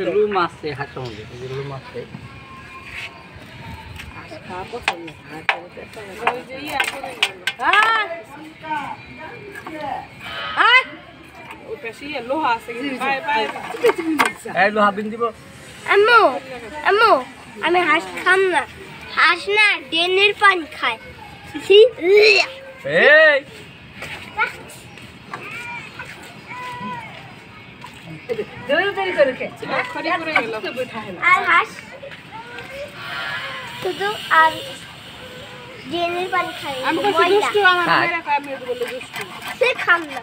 লুম আছে হাঁসের মধ্যে লুম আছে লোহা বিন দিব আম্মু আম্মু আমি হাঁস খাম না হাঁস না ড্রেনের পানি খায় এই আর হাঁস শুধু আর ড্রেনের পানি খায় সে খাম না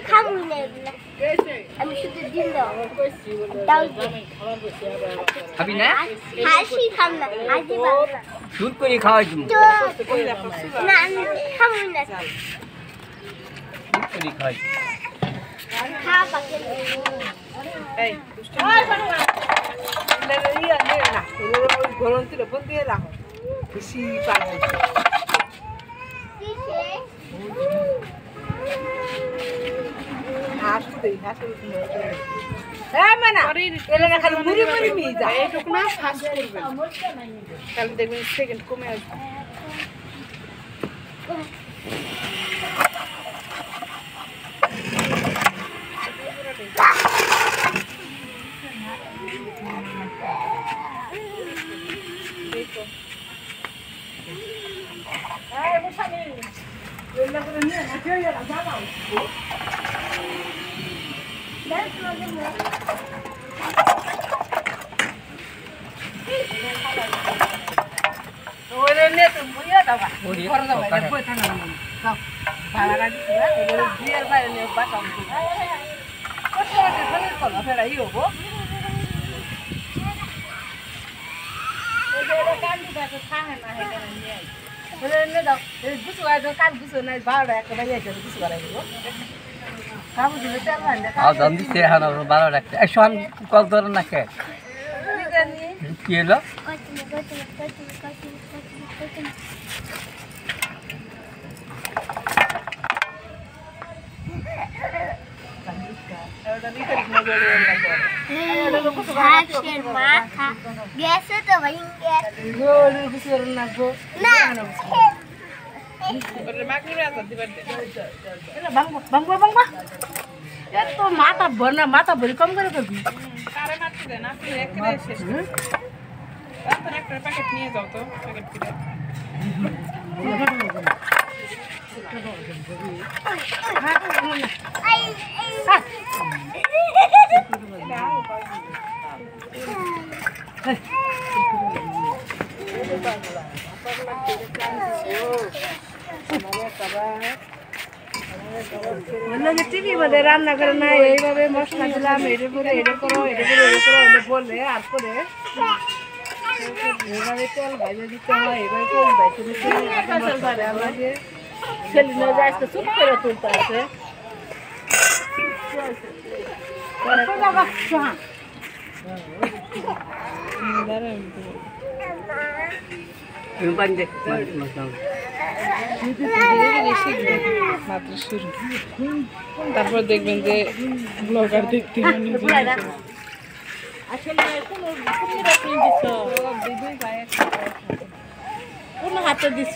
খাবো না আমি শুধু ডিম দাও খাবি না হাসি খাম না হাসি পাবো না দুধ করে খাওয়াই তুমি না আমি খাবো না দুধ করে খাওয়াই খাওয়া পাকে খুশি পাগল দেখবেন সেকেন্ড কমে আসবে ভালো রাখতে কল ধরে না কে কি হলো গেছে তো ভাই মাথা ভর না মাথা ভরি কম করে করবি নিয়ে যাও তো টিভি মধ্যে রান্না করে না এইভাবে মশলা দিলাম এটা করে এটা করো এটা করে এটা করো এটা বললে আর করে এভাবে তেল ভাজা দিতে হয় এভাবে তেল ভাজা দিতে হয় আমাকে ছেলে নিয়ে যায় আজকে চুপ করে তুলতে আছে মাত্র শুরু তারপর দেখবেন যে ব্লগার দেখতে কোন হাতে দিছ